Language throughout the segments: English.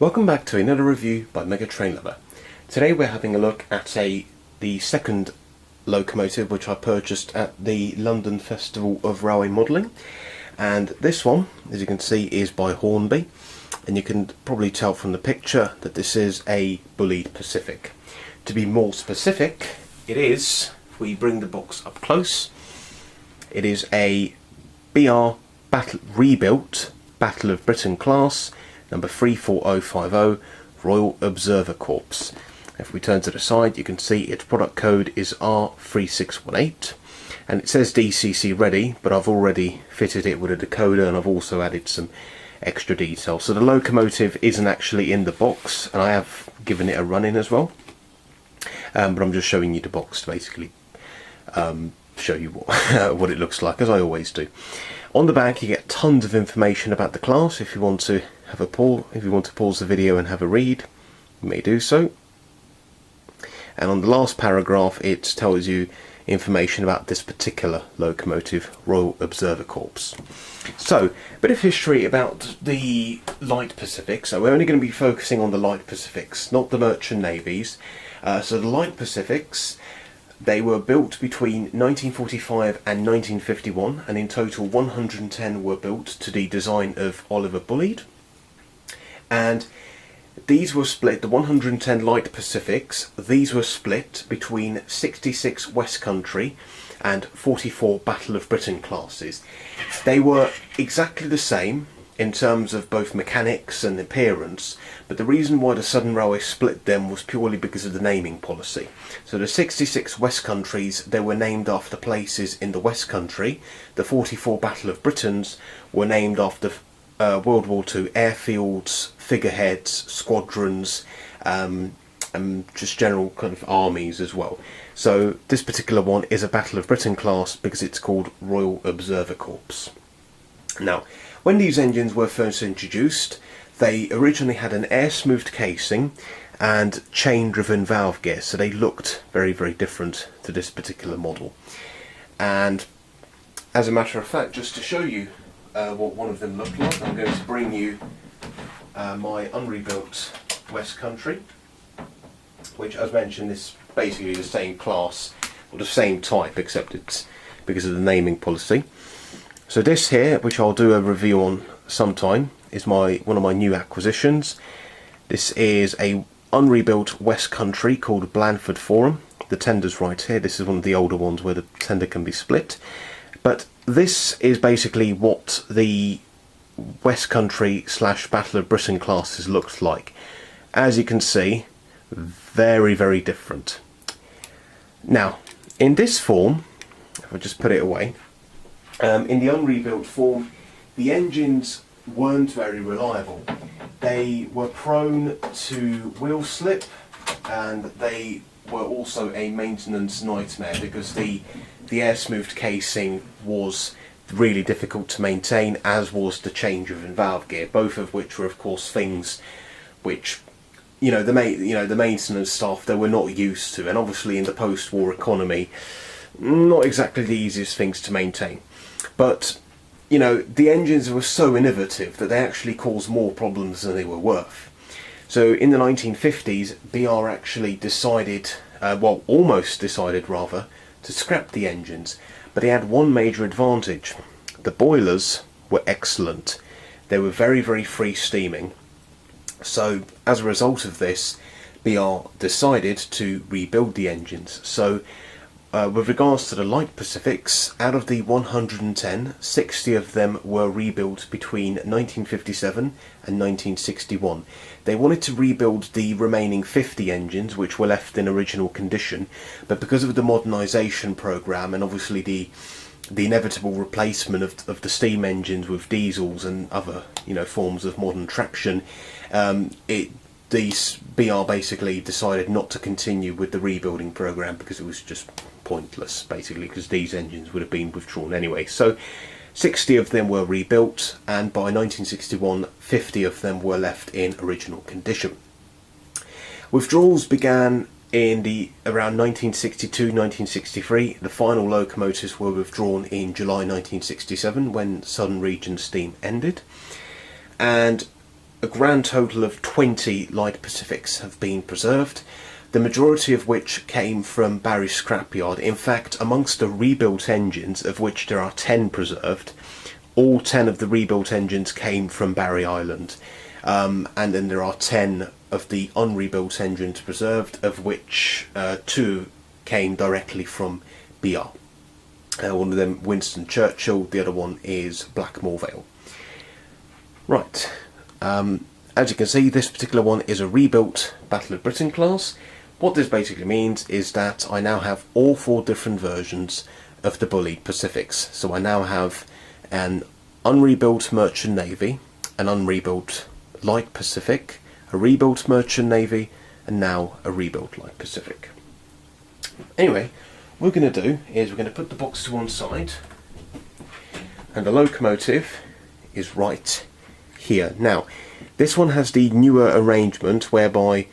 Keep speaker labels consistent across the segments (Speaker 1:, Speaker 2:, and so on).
Speaker 1: Welcome back to another review by Mega Train Lover. Today we're having a look at the second locomotive which I purchased at the London Festival of Railway Modelling, and this one, as you can see, is by Hornby, and you can probably tell from the picture that this is a Bulleid Pacific. To be more specific, it is, if we bring the box up close, it is a BR rebuilt Battle of Britain class, number 34050, Royal Observer Corps. If we turn to the side, you can see its product code is R3618, and it says DCC ready, but I've already fitted it with a decoder and I've also added some extra detail. So the locomotive isn't actually in the box, and I have given it a run in as well, but I'm just showing you the box to basically show you what it looks like, as I always do. On the back you get tons of information about the class. If you want to have a pause the video and have a read, you may do so. And on the last paragraph it tells you information about this particular locomotive, Royal Observer Corps. So, a bit of history about the Light Pacific. So we're only going to be focusing on the Light Pacifics, not the merchant navies. So the Light Pacifics, they were built between 1945 and 1951, and in total 110 were built to the design of O.V.S Bulleid. And these were split, the 110 Light Pacifics, these were split between 66 West Country and 44 Battle of Britain classes. They were exactly the same in terms of both mechanics and appearance, but the reason why the Southern Railway split them was purely because of the naming policy. So the 66 West Countries, they were named after places in the West Country. The 44 Battle of Britons were named after World War II airfields, figureheads, squadrons, and just general kind of armies as well. So this particular one is a Battle of Britain class because it's called Royal Observer Corps. Now, when these engines were first introduced, they originally had an air-smoothed casing and chain-driven valve gear, so they looked very, very different to this particular model. And as a matter of fact, just to show you what one of them looked like, I'm going to bring you my unrebuilt West Country, which, as mentioned, is basically the same class, or the same type, except it's because of the naming policy. So this here, which I'll do a review on sometime, is one of my new acquisitions. This is a unrebuilt West Country called Blandford Forum. The tender's right here. This is one of the older ones where the tender can be split. But this is basically what the West Country / Battle of Britain classes looks like. As you can see, very, very different. Now, in this form, if I just put it away, in the unrebuilt form, the engines weren't very reliable. They were prone to wheel slip, and they were also a maintenance nightmare because the air-smoothed casing was really difficult to maintain, as was the change-driven valve gear, both of which were of course things which the maintenance staff, they were not used to, and obviously in the post-war economy, not exactly the easiest things to maintain. But the engines were so innovative that they actually caused more problems than they were worth. So in the 1950s, BR actually decided, almost decided rather, to scrap the engines. But they had one major advantage. The boilers were excellent. They were very, very free steaming. So as a result of this, BR decided to rebuild the engines. So with regards to the Light Pacifics, out of the 110, 60 of them were rebuilt between 1957 and 1961. They wanted to rebuild the remaining 50 engines, which were left in original condition, but because of the modernisation programme and obviously the inevitable replacement of the steam engines with diesels and other forms of modern traction, these BR basically decided not to continue with the rebuilding programme because it was just pointless, basically, because these engines would have been withdrawn anyway. So 60 of them were rebuilt, and by 1961 50 of them were left in original condition. Withdrawals began in around 1962-1963. The final locomotives were withdrawn in July 1967 when Southern Region steam ended, and a grand total of 20 Light Pacifics have been preserved, the majority of which came from Barry Scrapyard. In fact, amongst the rebuilt engines, of which there are 10 preserved, all 10 of the rebuilt engines came from Barry Island. And then there are 10 of the unrebuilt engines preserved, of which 2 came directly from BR. One of them Winston Churchill, the other one is Blackmore Vale. Right, as you can see, this particular one is a rebuilt Battle of Britain class. What this basically means is that I now have all 4 different versions of the Bulleid Pacifics. So I now have an unrebuilt Merchant Navy, an unrebuilt Light Pacific, a rebuilt Merchant Navy, and now a rebuilt Light Pacific. Anyway, what we're going to do is we're going to put the box to one side, and the locomotive is right here. Now, this one has the newer arrangement whereby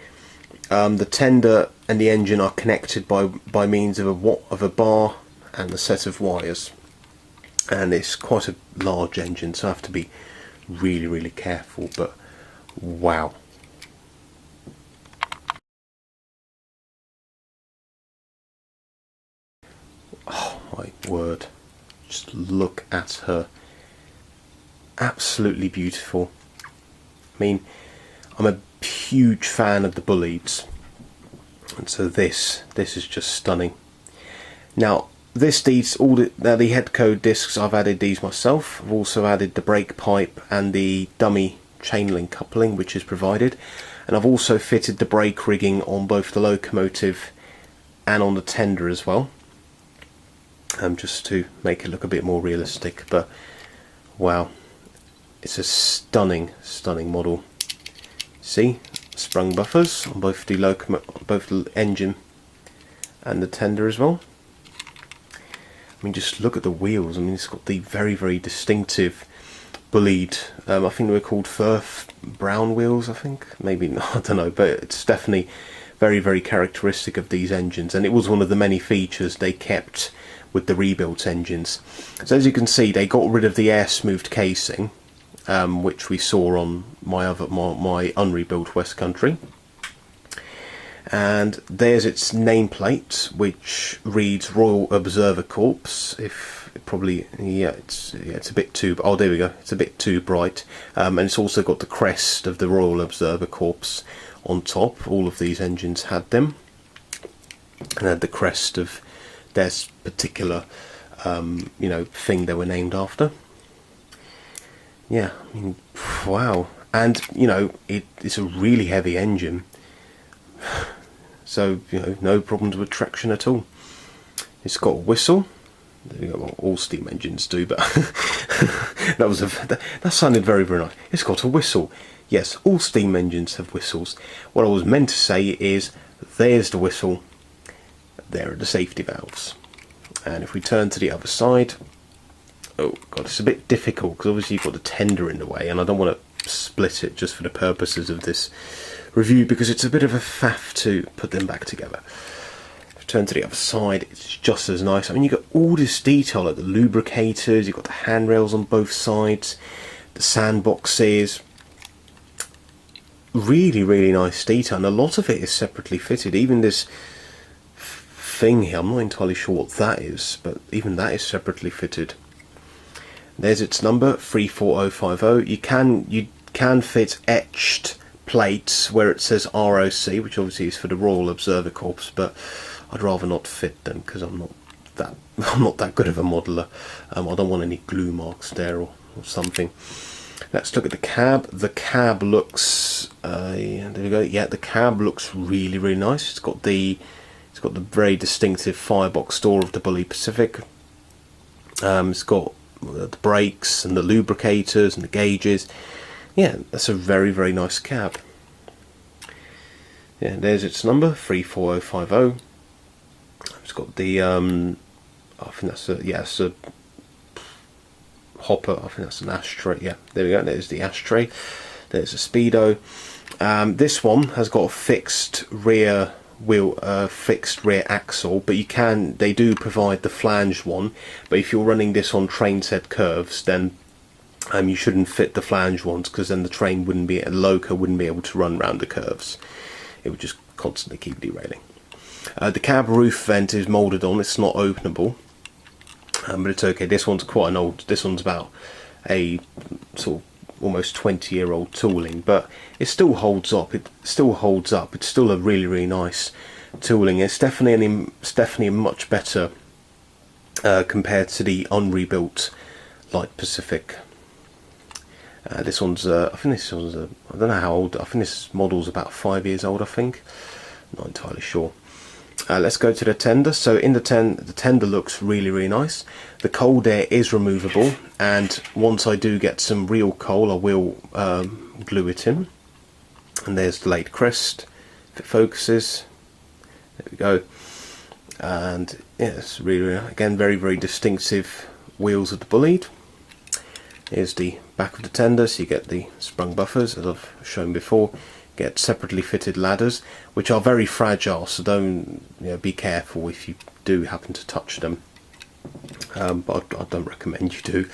Speaker 1: the tender and the engine are connected by means of a bar and a set of wires, and it's quite a large engine, so I have to be really careful. But wow, oh my word, just look at her, absolutely beautiful. I mean, I'm a huge fan of the Bulleids, and so this is just stunning. Now, the head code discs, I've added these myself. I've also added the brake pipe and the dummy chain link coupling, which is provided, and I've also fitted the brake rigging on both the locomotive and on the tender as well, just to make it look a bit more realistic. But wow, it's a stunning model. See, sprung buffers on both the engine and the tender as well. I mean, just look at the wheels. I mean, it's got the very distinctive Bulleid, I think they were called Firth Brown wheels, I think, maybe, I don't know, but it's definitely very characteristic of these engines, and it was one of the many features they kept with the rebuilt engines. So as you can see, they got rid of the air smoothed casing, which we saw on my unrebuilt West Country, and there's its nameplate, which reads Royal Observer Corps. It's a bit too, oh there we go, it's a bit too bright, and it's also got the crest of the Royal Observer Corps on top. All of these engines had them, and had the crest of their particular thing they were named after. Yeah, I mean, wow. And it's a really heavy engine, so no problems with traction at all. It's got a whistle. Well, all steam engines do, but that sounded very nice. It's got a whistle. Yes, all steam engines have whistles. What I was meant to say is, there's the whistle, there are the safety valves. And if we turn to the other side, oh god, it's a bit difficult because obviously you've got the tender in the way, and I don't want to split it just for the purposes of this review because it's a bit of a faff to put them back together. If we turn to the other side, it's just as nice. I mean, you've got all this detail, like the lubricators, you've got the handrails on both sides, the sandboxes. Really nice detail, and a lot of it is separately fitted. Even this thing here, I'm not entirely sure what that is, but even that is separately fitted. There's its number, 34050. You can fit etched plates where it says ROC, which obviously is for the Royal Observer Corps, but I'd rather not fit them because I'm not that good of a modeller. I don't want any glue marks there or something. Let's look at the cab. The cab looks there we go. Yeah, the cab looks really nice. It's got the very distinctive firebox door of the Bulleid Pacific. It's got the brakes and the lubricators and the gauges. Yeah, that's a very nice cab. Yeah, there's its number, 34050. It's got the I think that's a hopper. I think that's an ashtray. Yeah, there we go. There's the ashtray. There's a speedo. This one has got a fixed rear wheel, fixed rear axle, but they do provide the flanged one. But if you're running this on train set curves, then You shouldn't fit the flange ones, because then the train wouldn't be, the loco wouldn't be able to run around the curves. It would just constantly keep derailing. The cab roof vent is moulded on, it's not openable, but it's okay. This one's quite an old, this one's about a sort of almost 20-year-old tooling, but it still holds up. It's still a really nice tooling. It's definitely much better compared to the unrebuilt Light Pacific. This one's I think this one's I don't know how old. I think this model's about 5 years old, I think. Not entirely sure. Let's go to the tender. So in the tender looks really nice. The cold air is removable, and once I do get some real coal, I will glue it in. And there's the late crest, if it focuses. There we go. And yeah, it's really, again, very distinctive wheels of the Bulleid. Here's the back of the tender, so you get the sprung buffers, as I've shown before. Get separately fitted ladders, which are very fragile, so don't, be careful if you do happen to touch them. But I don't recommend you do.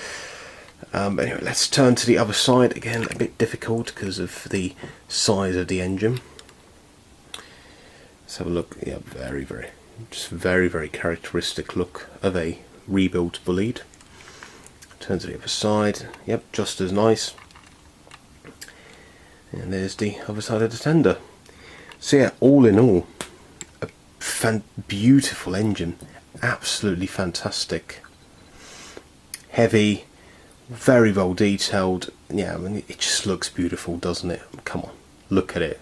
Speaker 1: Anyway, let's turn to the other side. Again, a bit difficult because of the size of the engine. Let's have a look. Yeah, very characteristic look of a rebuilt Bulleid. Turn to the other side. Yep, just as nice. And there's the other side of the tender. So yeah, all in all, a beautiful engine, absolutely fantastic. Heavy, very well detailed. Yeah, I mean, it just looks beautiful, doesn't it? Come on, look at it.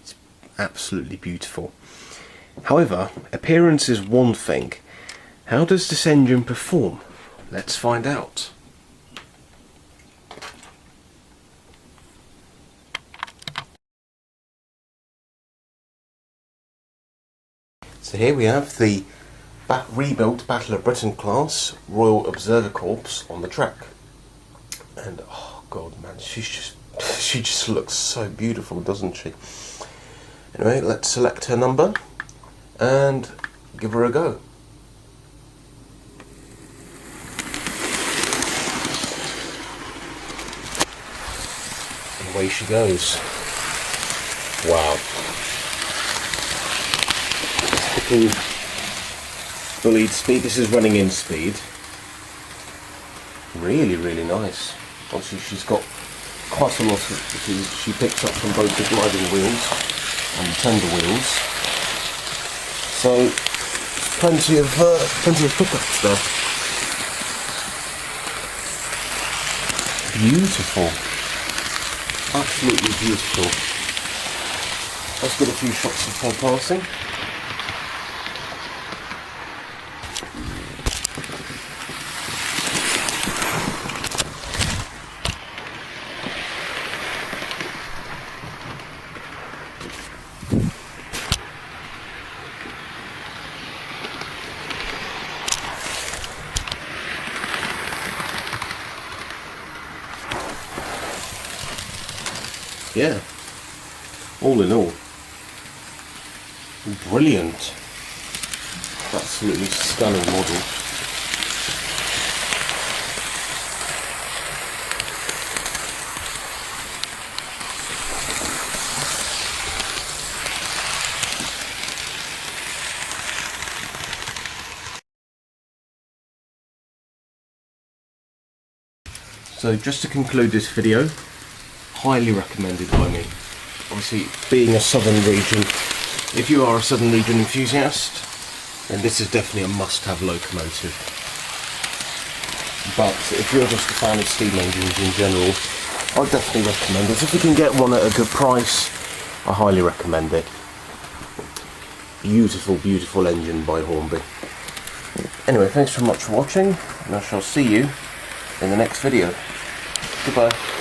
Speaker 1: It's absolutely beautiful. However, appearance is one thing. How does this engine perform? Let's find out. So here we have the rebuilt Battle of Britain class Royal Observer Corps on the track, and oh god, man, she just looks so beautiful, doesn't she? Anyway, let's select her number and give her a go. And away she goes. Wow. Bulleid speed. This is running in speed. Really nice. Obviously she's got quite a lot of, she picks up from both the driving wheels and the tender wheels, so plenty of pickups there. Beautiful, absolutely beautiful. Let's get a few shots of her passing. Yeah, all in all, brilliant, absolutely stunning model. So just to conclude this video, highly recommended by me. Obviously, being a southern region, if you are a southern region enthusiast, then this is definitely a must-have locomotive. But if you're just a fan of steam engines in general, I definitely recommend it. If you can get one at a good price, I highly recommend it. Beautiful engine by Hornby. Anyway, thanks so much for watching, and I shall see you in the next video. Goodbye.